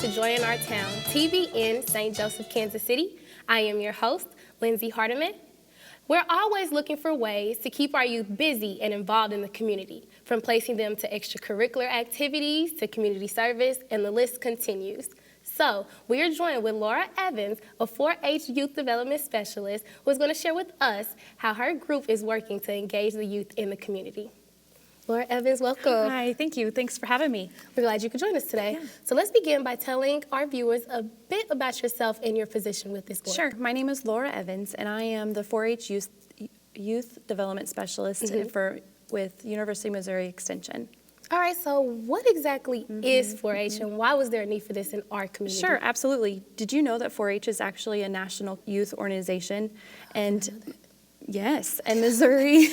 to Joy in Our Town, TBN, St. Joseph, Kansas City. I am your host, Lindsay Hardiman. We're always looking for ways to keep our youth busy and involved in the community, from placing them to extracurricular activities to community service, and the list continues. So we are joined with Laura Evans, a 4-H youth development specialist, who is going to share with us how her group is working to engage the youth in the community. Laura Evans, welcome. Hi, thank you. Thanks for having me. We're glad you could join us today. Yeah. So let's begin by telling our viewers a bit about yourself and your position with this board. Sure. My name is Laura Evans, and I am the 4-H youth development specialist with University of Missouri Extension. All right, so what exactly is 4-H and why was there a need for this in our community? Sure, absolutely. Did you know that 4-H is actually a national youth organization? And yes, and Missouri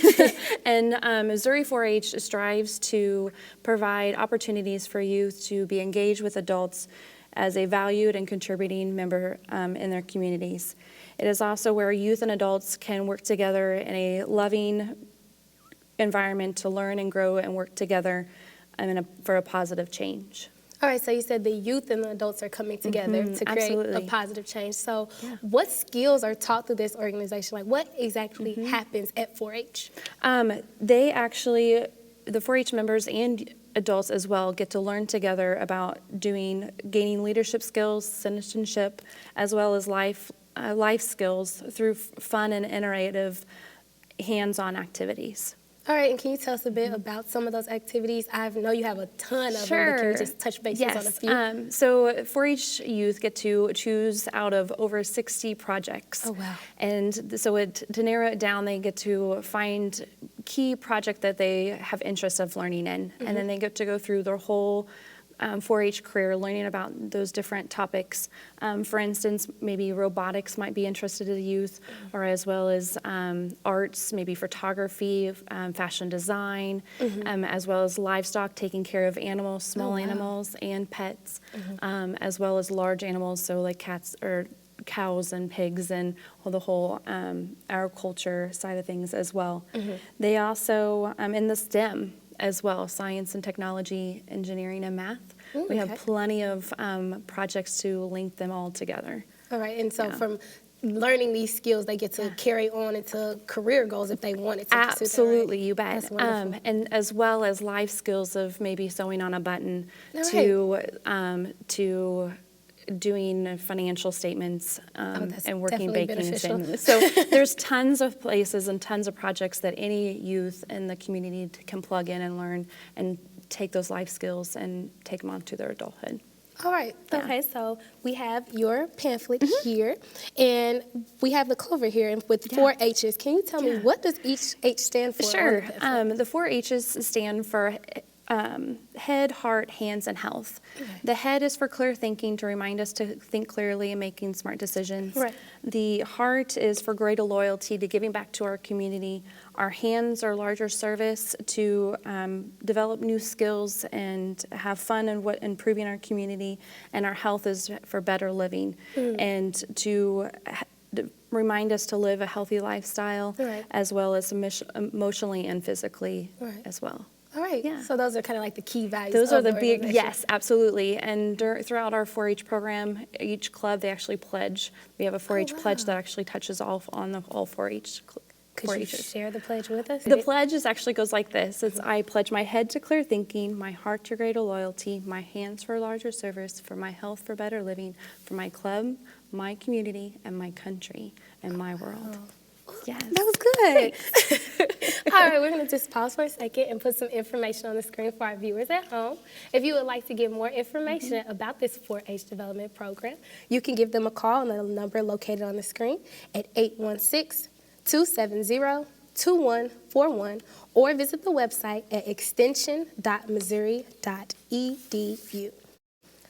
Missouri 4-H strives to provide opportunities for youth to be engaged with adults as a valued and contributing member in their communities. It is also where youth and adults can work together in a loving environment to learn and grow and work together for a positive change. All right, so you said the youth and the adults are coming together to create a positive change. So what skills are taught through this organization? Like what exactly happens at 4-H? They actually, the 4-H members and adults as well, get to learn together about gaining leadership skills, citizenship, as well as life skills through fun and iterative hands-on activities. All right, and can you tell us a bit about some of those activities? I know you have a ton of them, but can you just touch bases on a few? So 4-H youth get to choose out of over 60 projects. Oh, wow. And so to narrow it down, they get to find key project that they have interest of learning in, and then they get to go through their whole 4-H career, learning about those different topics. For instance, maybe robotics might be interested in the youth, or as well as arts, maybe photography, fashion design, as well as livestock, taking care of animals, small animals and pets, as well as large animals, so like cats or cows and pigs and the whole agriculture side of things as well. They also, in the STEM as well, science and technology, engineering and math. We have plenty of projects to link them all together. All right, and so from learning these skills, they get to carry on into career goals if they wanted to. Absolutely, you bet. That's wonderful. And as well as life skills of maybe sewing on a button to doing financial statements and working baking things. So there's tons of places and tons of projects that any youth in the community can plug in and learn and take those life skills and take them on to their adulthood. All right. Okay, so we have your pamphlet here, and we have the cover here with 4 H's. Can you tell me what does each H stand for? Sure. The 4 H's stand for head, heart, hands, and health. The head is for clear thinking, to remind us to think clearly and making smart decisions. The heart is for greater loyalty, to giving back to our community. Our hands are larger service, to develop new skills and have fun in improving our community. And our health is for better living and to remind us to live a healthy lifestyle, as well as emotionally and physically as well. All right, so those are kind of like the key values. Those are the big, yes, absolutely. And throughout our 4-H program, each club, they actually pledge. We have a 4-H pledge that actually touches all 4-H clubs. Could you share the pledge with us? The pledge actually goes like this. It's, I pledge my head to clear thinking, my heart to greater loyalty, my hands for larger service, for my health for better living, for my club, my community, and my country, and my world. Yes. That was good. All right, we're going to just pause for a second and put some information on the screen for our viewers at home. If you would like to get more information about this 4-H development program, you can give them a call on the number located on the screen at 816-270-2141 or visit the website at extension.missouri.edu.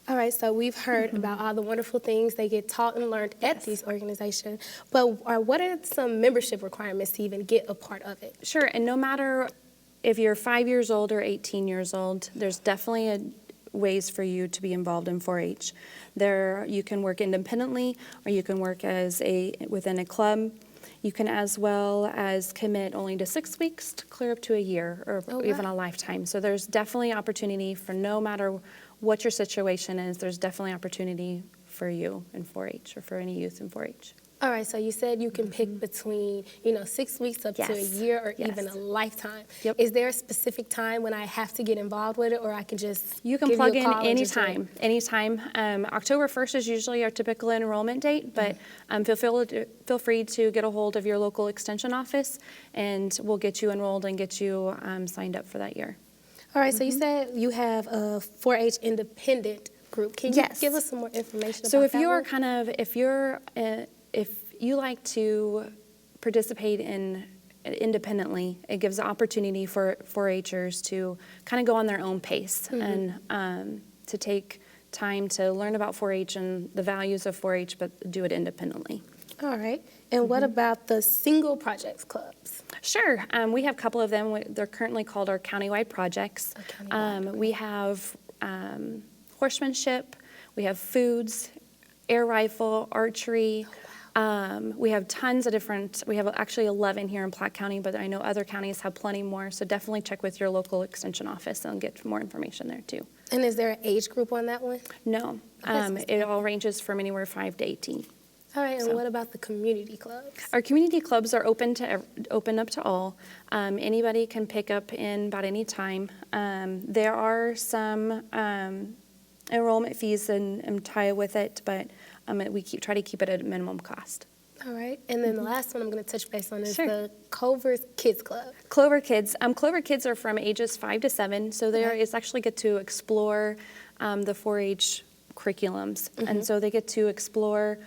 All right, so we've heard about all the wonderful things they get taught and learned at these organizations, but what are some membership requirements to even get a part of it? Sure, and no matter if you're 5 years old or 18 years old, there's definitely ways for you to be involved in 4-H. You can work independently, or you can work within a club. You can as well as commit only to 6 weeks to clear up to a year or even a lifetime. So there's definitely opportunity for no matter what your situation is, there's definitely opportunity for you in 4-H or for any youth in 4-H. All right, so you said you can pick between, 6 weeks up to a year or even a lifetime. Yep. Is there a specific time when I have to get involved with it, or I can just You can give plug you a in call and just do it? anytime. October 1st is usually our typical enrollment date, but feel free to get a hold of your local extension office, and we'll get you enrolled and get you signed up for that year. All right, so you said you have a 4-H independent group. Can you Yes. give us some more information So about if that you're one? if you like to participate independently, it gives the opportunity for 4-Hers to kind of go on their own pace and to take time to learn about 4-H and the values of 4-H, but do it independently. All right, and what about the single projects clubs? Sure. We have a couple of them. They're currently called our countywide projects. We have horsemanship, we have foods, air rifle, archery. We have tons of we have actually 11 here in Platte County, but I know other counties have plenty more, so definitely check with your local extension office and get more information there too. And is there an age group on that one? No, it all ranges from anywhere 5 to 18. All right, and what about the community clubs? Our community clubs are open up to all. Anybody can pick up in about any time. There are some enrollment fees and tie with it, but we try to keep it at a minimum cost. All right, and then the last one I'm going to touch base on is Sure. the Culver's Kids Club. Clover Kids. Clover Kids are from ages 5 to 7, so it's actually get to explore the 4-H curriculums, and so they get to explore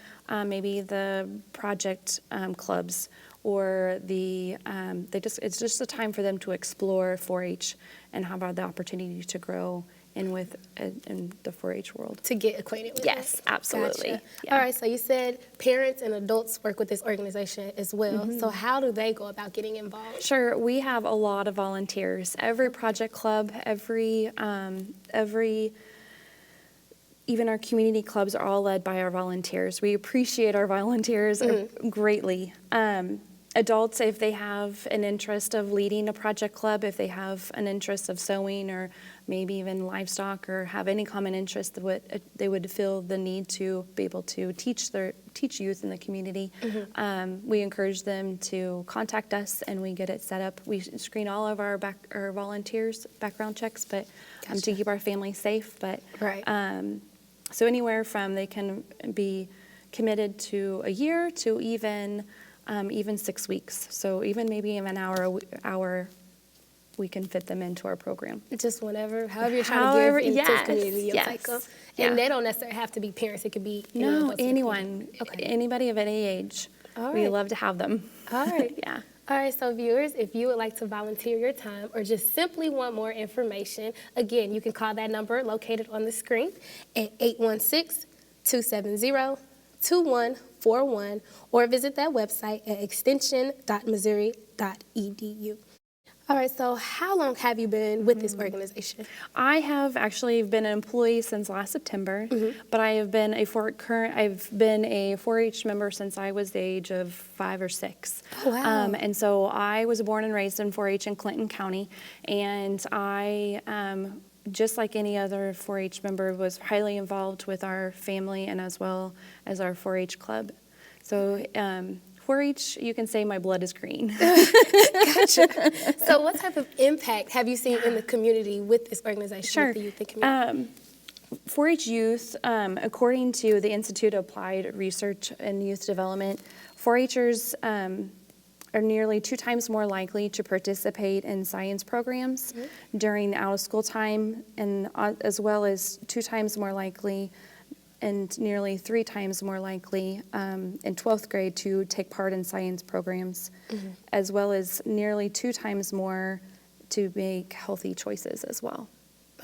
maybe the project clubs or it's just a time for them to explore 4-H and have the opportunity to grow in the 4-H world. To get acquainted with Yes, it. absolutely. Gotcha. Yeah. All right, so you said parents and adults work with this organization as well. So how do they go about getting involved? Sure, we have a lot of volunteers. Every project club, even our community clubs are all led by our volunteers. We appreciate our volunteers greatly. Adults, if they have an interest of leading a project club, if they have an interest of sewing or maybe even livestock or have any common interest, they would feel the need to be able to teach youth in the community. We encourage them to contact us and we get it set up. We screen all of our volunteers background checks, but to keep our families safe. But so anywhere from they can be committed to a year to even 6 weeks. So even maybe an hour, we can fit them into our program. Just however you're trying to give into the community, you'll take them. Yeah. And they don't necessarily have to be parents. It could be anyone, Okay. anybody of any age. All We right. love to have them. All right. Yeah. All right, so viewers, if you would like to volunteer your time or just simply want more information, again, you can call that number located on the screen at 816-270-2141 or visit that website at extension.missouri.edu. All right, so how long have you been with this organization? I have actually been an employee since last September, but I have been a 4-H member since I was the age of 5 or 6. Oh, wow. And so I was born and raised in 4-H in Clinton County, and I, just like any other 4-H member, was highly involved with our family and as well as our 4-H club. So 4-H, you can say my blood is green. Gotcha. So what type of impact have you seen in the community with this organization, Sure. with the youth and community? 4-H youth, according to the Institute of Applied Research and Youth Development, 4-Hers are nearly 2 times more likely to participate in science programs during out-of-school time, and as well as 2 times more likely and nearly 3 times more likely in 12th grade to take part in science programs, as well as nearly 2 times more to make healthy choices as well.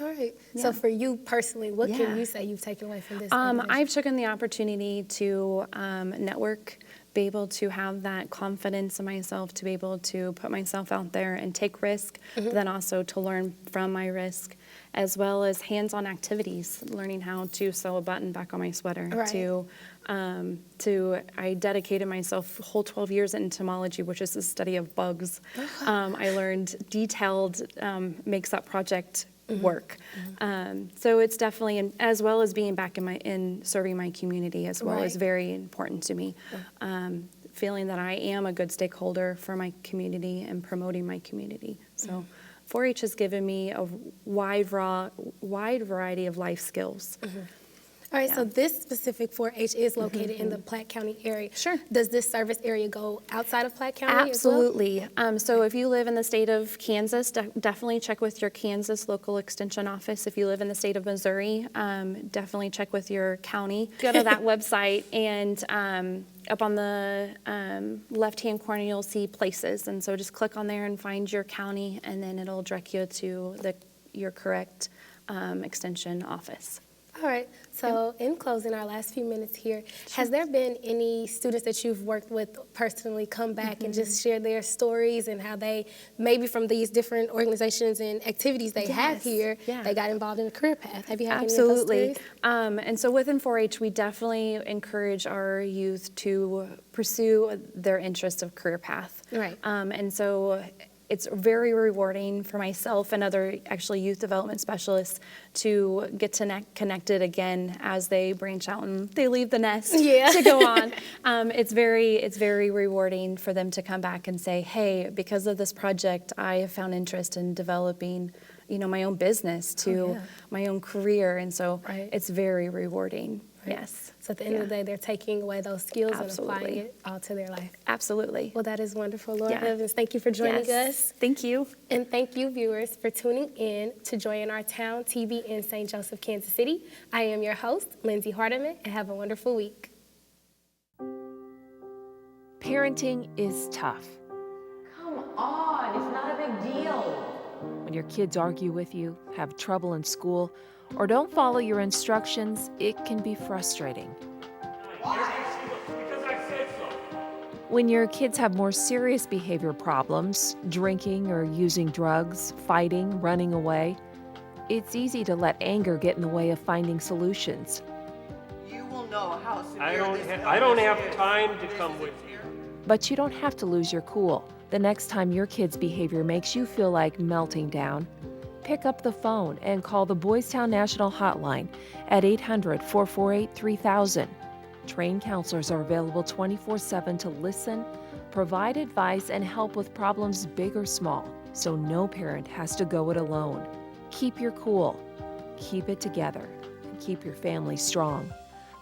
All right. Yeah. So for you personally, what Yeah. can you say you've taken away from this? I've taken the opportunity to network, be able to have that confidence in myself, to be able to put myself out there and take risk, but then also to learn from my risk, as well as hands-on activities, learning how to sew a button back on my sweater. Right. I dedicated myself a whole 12 years in entomology, which is the study of bugs. I learned detailed mix-up project work. So it's definitely, as well as being back in serving my community as well, is very important to me. Feeling that I am a good stakeholder for my community and promoting my community. So 4-H has given me a wide variety of life skills. All right, so this specific 4-H is located in the Platte County area. Sure. Does this service area go outside of Platte County Absolutely. as well? So if you live in the state of Kansas, definitely check with your Kansas local extension office. If you live in the state of Missouri, definitely check with your county. Go to that website, and up on the left-hand corner, you'll see places. And so just click on there and find your county, and then it'll direct you to your correct extension office. All right, so in closing, our last few minutes here, has there been any students that you've worked with personally come back and just share their stories and how they, maybe from these different organizations and activities they have here, they got involved in a career path? Have you had any of those stories? And so within 4-H, we definitely encourage our youth to pursue their interest of career path. Right. And so it's very rewarding for myself and other actually youth development specialists to get connected again as they branch out and they leave the nest to go on. It's very rewarding for them to come back and say, hey, because of this project, I have found interest in developing, my own business to my own career. And so it's very rewarding. Right. Yes. So at the end of the day, they're taking away those skills and applying it all to their life. Absolutely. Well, that is wonderful. Laura Evans, thank you for joining us. Thank you. And thank you, viewers, for tuning in to Joy in Our Town, TBN St. Joseph, Kansas City. I am your host, Lindsay Hardiman, and have a wonderful week. Parenting is tough. Come on, it's not a big deal. When your kids argue with you, have trouble in school, or don't follow your instructions, it can be frustrating. Because I said so. When your kids have more serious behavior problems, drinking or using drugs, fighting, running away, it's easy to let anger get in the way of finding solutions. You will know how severe I don't have time to come with you. But you don't have to lose your cool. The next time your kid's behavior makes you feel like melting down, pick up the phone and call the Boys Town National Hotline at 800-448-3000. Trained counselors are available 24/7 to listen, provide advice, and help with problems big or small, so no parent has to go it alone. Keep your cool, keep it together, and keep your family strong.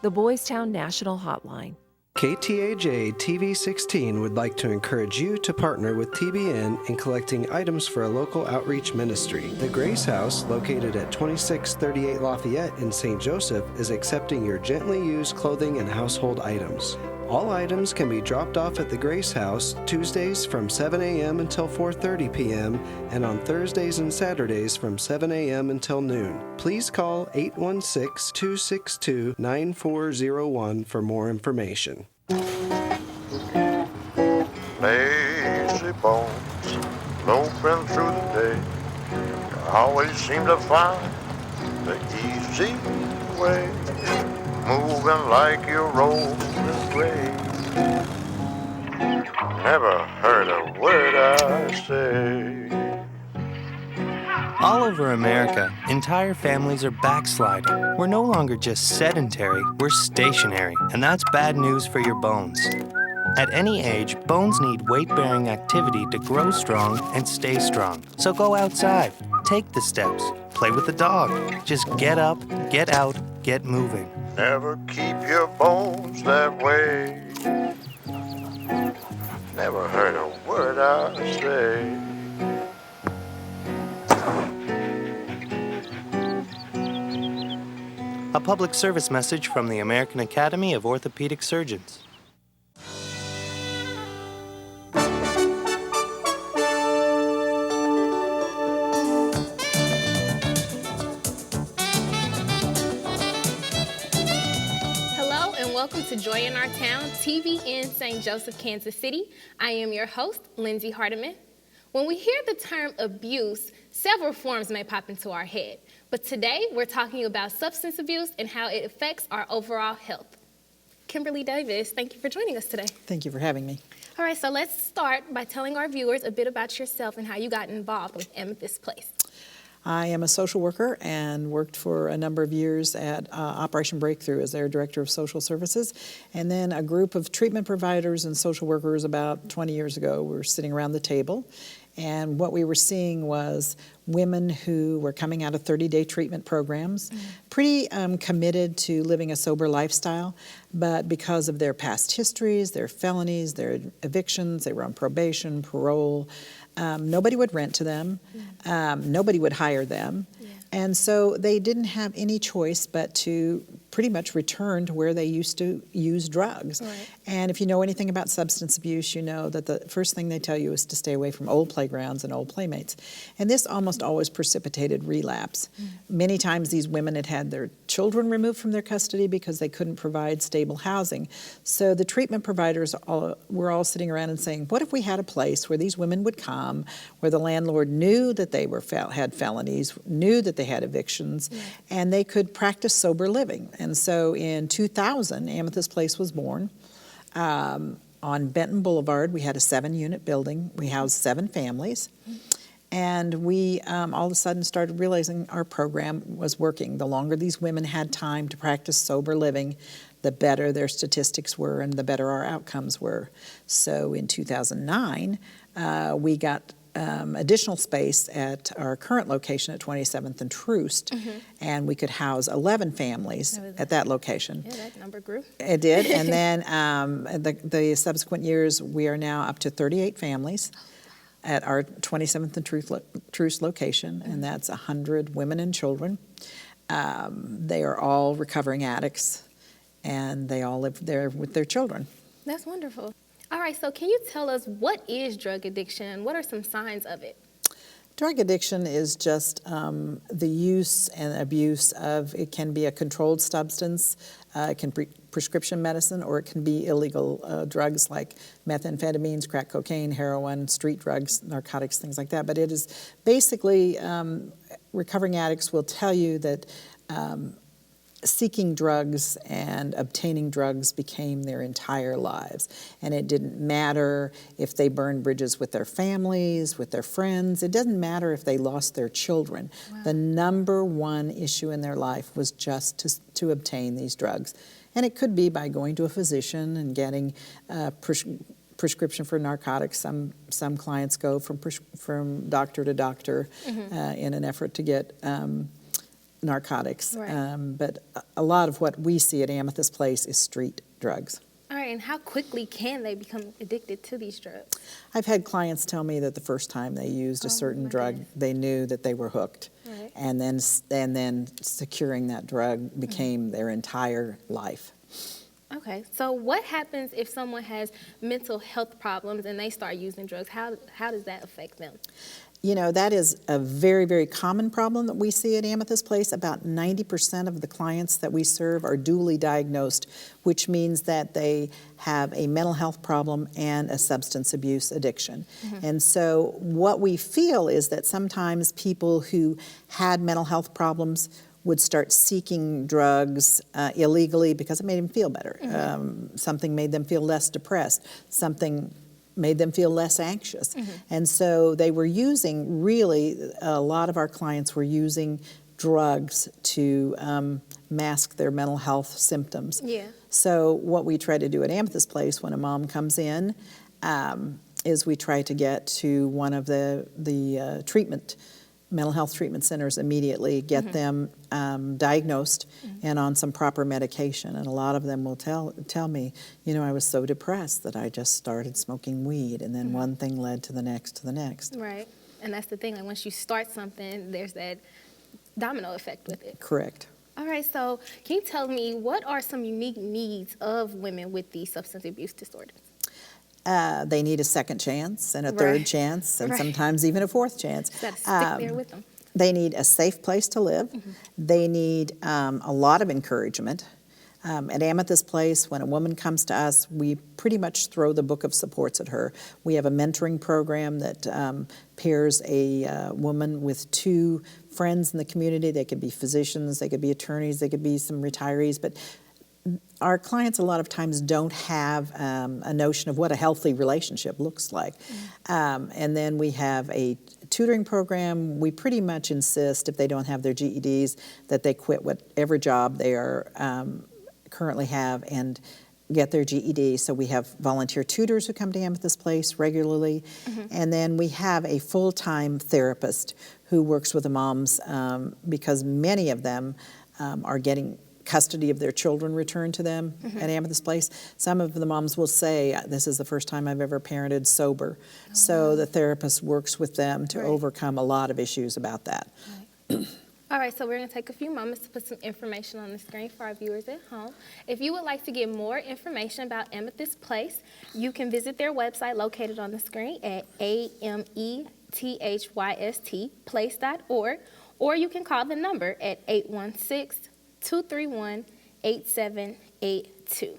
The Boys Town National Hotline. KTAJ TV16 would like to encourage you to partner with TBN in collecting items for a local outreach ministry. The Grace House, located at 2638 Lafayette in St. Joseph, is accepting your gently used clothing and household items. All items can be dropped off at the Grace House Tuesdays from 7 a.m. until 4:30 p.m. and on Thursdays and Saturdays from 7 a.m. until noon. Please call 816-262-9401 for more information. Lazy bones, loping through the day, you always seem to find the easy way, moving like you're rolling away. Never heard a word I say. All over America, entire families are backsliding. We're no longer just sedentary, we're stationary, and that's bad news for your bones. At any age, bones need weight-bearing activity to grow strong and stay strong. So go outside, take the steps, play with the dog. Just get up, get out, get moving. Never keep your bones that way. Never heard a word I say. A public service message from the American Academy of Orthopedic Surgeons. Hello and welcome to Joy in Our Town, TBN St. Joseph, Kansas City. I am your host, Lindsay Hardiman. When we hear the term abuse, several forms may pop into our head. But today, we're talking about substance abuse and how it affects our overall health. Kimberly Davis, thank you for joining us today. Thank you for having me. All right, so let's start by telling our viewers a bit about yourself and how you got involved with Amethyst Place. I am a social worker and worked for a number of years at Operation Breakthrough as their Director of Social Services. And then a group of treatment providers and social workers about 20 years ago were sitting around the table. And what we were seeing was women who were coming out of 30-day treatment programs, pretty committed to living a sober lifestyle, but because of their past histories, their felonies, their evictions, they were on probation, parole, nobody would rent to them, nobody would hire them, and so they didn't have any choice but to pretty much return to where they used to use drugs. Right. And if you know anything about substance abuse, you know that the first thing they tell you is to stay away from old playgrounds and old playmates. And this almost always precipitated relapse. Many times these women had had their children removed from their custody because they couldn't provide stable housing. So the treatment providers were all sitting around and saying, what if we had a place where these women would come, where the landlord knew that they had felonies, knew that they had evictions, and they could practice sober living. And so in 2000, Amethyst Place was born. On Benton Boulevard, we had a 7-unit building. We housed 7 families. And we all of a sudden started realizing our program was working. The longer these women had time to practice sober living, the better their statistics were and the better our outcomes were. So in 2009, we got additional space at our current location at 27th and Troost, and we could house 11 families at that location. Yeah, that number grew. It did, and then the subsequent years, we are now up to 38 families at our 27th and Troost location, and that's 100 women and children. They are all recovering addicts, and they all live there with their children. That's wonderful. All right, so can you tell us what is drug addiction? What are some signs of it? Drug addiction is just the use and abuse of, it can be a controlled substance, it can be prescription medicine, or it can be illegal drugs like methamphetamines, crack cocaine, heroin, street drugs, narcotics, things like that. But it is basically, recovering addicts will tell you that seeking drugs and obtaining drugs became their entire lives. And it didn't matter if they burned bridges with their families, with their friends. It doesn't matter if they lost their children. Wow. The number one issue in their life was just to obtain these drugs. And it could be by going to a physician and getting prescription for narcotics. Some clients go from doctor to doctor in an effort to get narcotics, right. But a lot of what we see at Amethyst Place is street drugs. All right, and how quickly can they become addicted to these drugs? I've had clients tell me that the first time they used a certain drug, they knew that they were hooked, right. and then securing that drug became their entire life. Okay, so what happens if someone has mental health problems and they start using drugs? How does that affect them? You know, that is a very, very common problem that we see at Amethyst Place. About 90% of the clients that we serve are dually diagnosed, which means that they have a mental health problem and a substance abuse addiction. And so what we feel is that sometimes people who had mental health problems would start seeking drugs illegally because it made them feel better. Something made them feel less depressed. Something made them feel less anxious. And so they were using, really, a lot of our clients were using drugs to mask their mental health symptoms. Yeah. So what we try to do at Amethyst Place when a mom comes in is we try to get to one of the mental health treatment centers immediately, get them diagnosed and on some proper medication. And a lot of them will tell me, you know, I was so depressed that I just started smoking weed, and then one thing led to the next to the next. Right, and that's the thing, like once you start something, there's that domino effect with it. Correct. All right, so can you tell me what are some unique needs of women with these substance abuse disorders? They need a second chance and a third chance and sometimes even a fourth chance. Just gotta stick there with them. They need a safe place to live. They need a lot of encouragement. At Amethyst Place, when a woman comes to us, we pretty much throw the book of supports at her. We have a mentoring program that pairs a woman with 2 friends in the community. They could be physicians, they could be attorneys, they could be some retirees, but our clients a lot of times don't have a notion of what a healthy relationship looks like. And then we have a tutoring program. We pretty much insist if they don't have their GEDs that they quit whatever job they are currently have and get their GED. So we have volunteer tutors who come to Amethyst Place regularly. And then we have a full-time therapist who works with the moms because many of them are getting custody of their children returned to them at Amethyst Place. Some of the moms will say, this is the first time I've ever parented sober. So the therapist works with them to overcome a lot of issues about that. All right, so we're going to take a few moments to put some information on the screen for our viewers at home. If you would like to get more information about Amethyst Place, you can visit their website located on the screen at amethyst place.org, or you can call the number at 816-231-8782.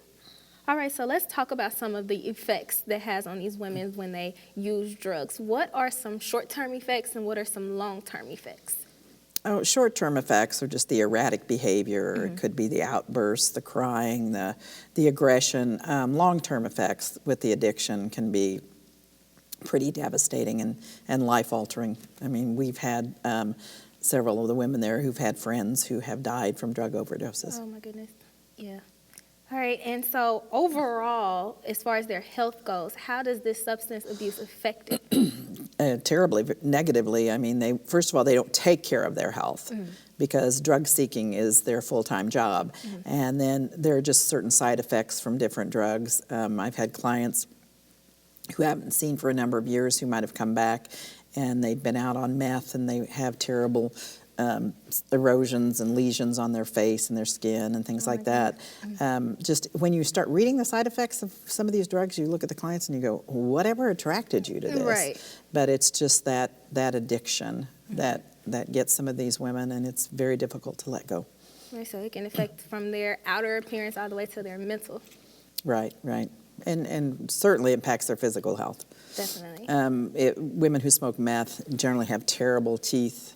All right, so let's talk about some of the effects that has on these women when they use drugs. What are some short-term effects and what are some long-term effects? Oh, short-term effects are just the erratic behavior. It could be the outbursts, the crying, the aggression. Long-term effects with the addiction can be pretty devastating and life-altering. I mean, we've had several of the women there who've had friends who have died from drug overdoses. Oh, my goodness. Yeah. All right, and so overall, as far as their health goes, how does this substance abuse affect it? Terribly, negatively. I mean, first of all, they don't take care of their health because drug seeking is their full-time job. And then there are just certain side effects from different drugs. I've had clients who I haven't seen for a number of years who might have come back and they've been out on meth and they have terrible erosions and lesions on their face and their skin and things like that. Just when you start reading the side effects of some of these drugs, you look at the clients and you go, whatever attracted you to this? Right. But it's just that addiction that gets some of these women, and it's very difficult to let go. Right, so it can affect from their outer appearance all the way to their mental. Right, right. And certainly impacts their physical health. Definitely. Women who smoke meth generally have terrible teeth.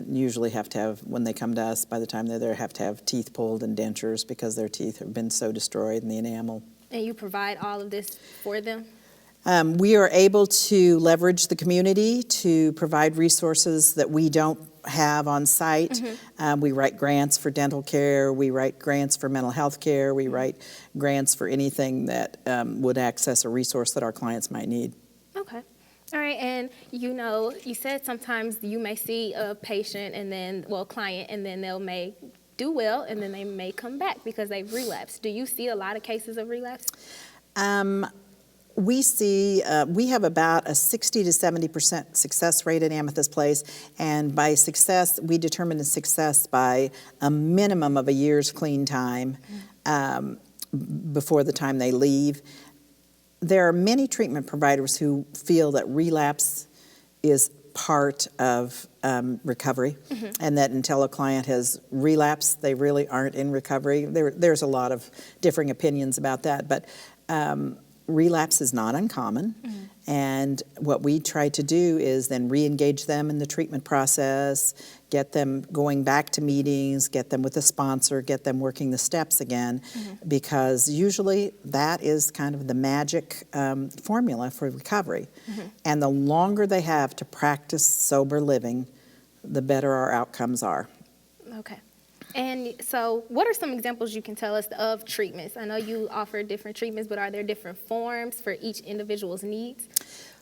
Usually have to have, when they come to us, by the time they're there, have to have teeth pulled and dentures because their teeth have been so destroyed in the enamel. And you provide all of this for them? We are able to leverage the community to provide resources that we don't have on site. We write grants for dental care. We write grants for mental health care. We write grants for anything that would access a resource that our clients might need. Okay. All right, and you said sometimes you may see a patient and then, client, and then may do well, and then they may come back because they've relapsed. Do you see a lot of cases of relapse? We have about a 60 to 70% success rate at Amethyst Place, and by success, we determine the success by a minimum of a year's clean time before the time they leave. There are many treatment providers who feel that relapse is part of recovery, and that until a client has relapsed, they really aren't in recovery. There's a lot of differing opinions about that, but relapse is not uncommon, and what we try to do is then re-engage them in the treatment process, get them going back to meetings, get them with a sponsor, get them working the steps again, because usually that is kind of the magic formula for recovery. And the longer they have to practice sober living, the better our outcomes are. Okay. And so what are some examples you can tell us of treatments? I know you offer different treatments, but are there different forms for each individual's needs?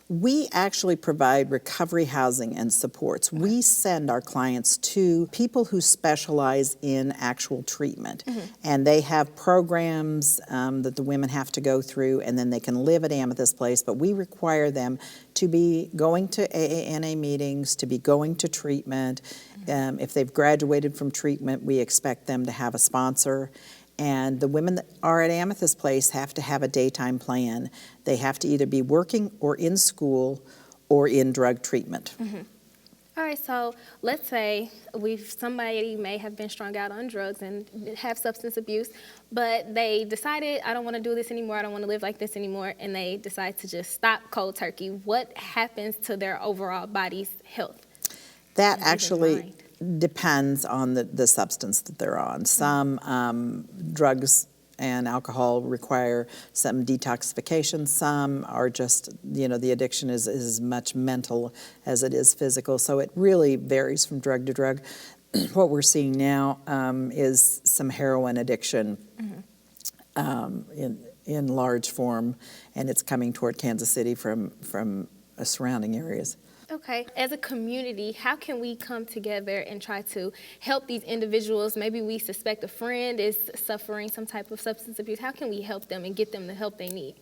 We actually provide recovery housing and supports. We send our clients to people who specialize in actual treatment. And they have programs that the women have to go through, and then they can live at Amethyst Place, but we require them to be going to AANA meetings, to be going to treatment. If they've graduated from treatment, we expect them to have a sponsor. And the women that are at Amethyst Place have to have a daytime plan. They have to either be working or in school or in drug treatment. All right, so let's say somebody may have been strung out on drugs and have substance abuse, but they decided, I don't want to do this anymore, I don't want to live like this anymore, and they decide to just stop cold turkey. What happens to their overall body's health? That actually depends on the substance that they're on. Some drugs and alcohol require some detoxification. Some are just, the addiction is as much mental as it is physical. So it really varies from drug to drug. What we're seeing now is some heroin addiction in large form, and it's coming toward Kansas City from surrounding areas. Okay, as a community, how can we come together and try to help these individuals? Maybe we suspect a friend is suffering some type of substance abuse. How can we help them and get them the help they need?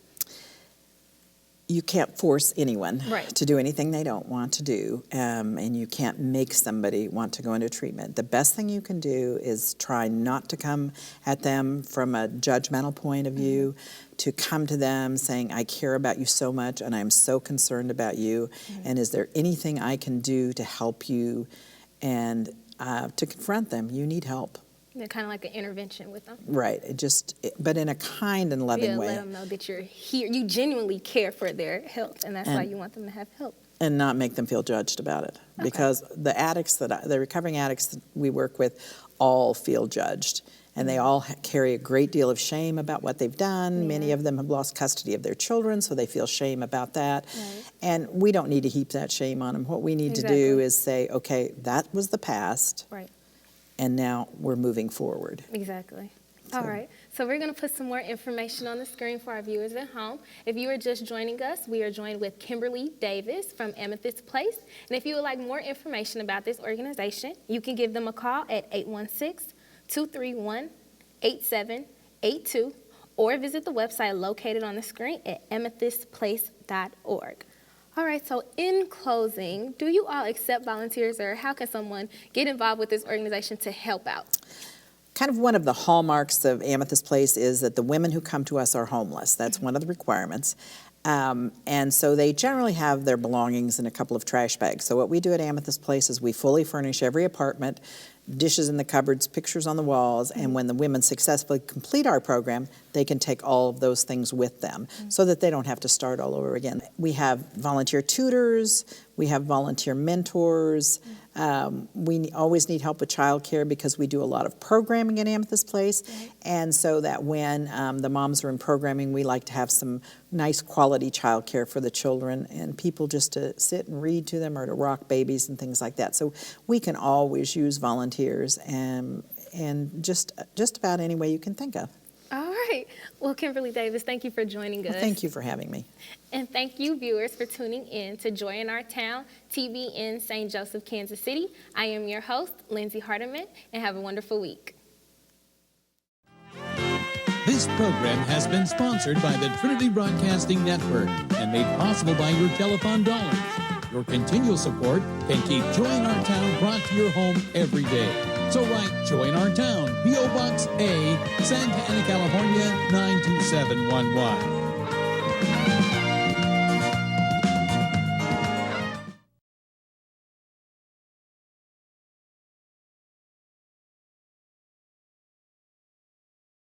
You can't force anyone Right. to do anything they don't want to do, and you can't make somebody want to go into treatment. The best thing you can do is try not to come at them from a judgmental point of view, to come to them saying, I care about you so much and I'm so concerned about you, and is there anything I can do to help you, and to confront them. You need help. They're kind of like an intervention with them. Right, but in a kind and loving way. Let them know that you're here. You genuinely care for their health, and that's why you want them to have help. And not make them feel judged about it. Okay. Because the recovering addicts that we work with all feel judged. And they all carry a great deal of shame about what they've done. Yeah. Many of them have lost custody of their children, so they feel shame about that. Right. And we don't need to heap that shame on them. What we need to do is say, okay, that was the past. Right. And now we're moving forward. Exactly. All right. So we're going to put some more information on the screen for our viewers at home. If you are just joining us, we are joined with Kimberly Davis from Amethyst Place. And if you would like more information about this organization, you can give them a call at 816-231-8782 or visit the website located on the screen at amethystplace.org. All right, so in closing, do you all accept volunteers, or how can someone get involved with this organization to help out? Kind of one of the hallmarks of Amethyst Place is that the women who come to us are homeless. That's one of the requirements. And so they generally have their belongings in a couple of trash bags. So what we do at Amethyst Place is we fully furnish every apartment, dishes in the cupboards, pictures on the walls, and when the women successfully complete our program, they can take all of those things with them so that they don't have to start all over again. We have volunteer tutors, we have volunteer mentors. We always need help with childcare because we do a lot of programming at Amethyst Place, and so that when the moms are in programming, we like to have some nice quality childcare for the children and people just to sit and read to them or to rock babies and things like that. So we can always use volunteers and just about any way you can think of. All right. Well, Kimberly Davis, thank you for joining us. Well, thank you for having me. And thank you, viewers, for tuning in to Joy in Our Town, TBN St. Joseph, Kansas City. I am your host, Lindsay Hardiman, and have a wonderful week. This program has been sponsored by the Trinity Broadcasting Network and made possible by your telephone dollars. Your continual support can keep Joy in Our Town brought to your home every day. So write Joy in Our Town, P.O. Box A, Santa Ana, California, 92711.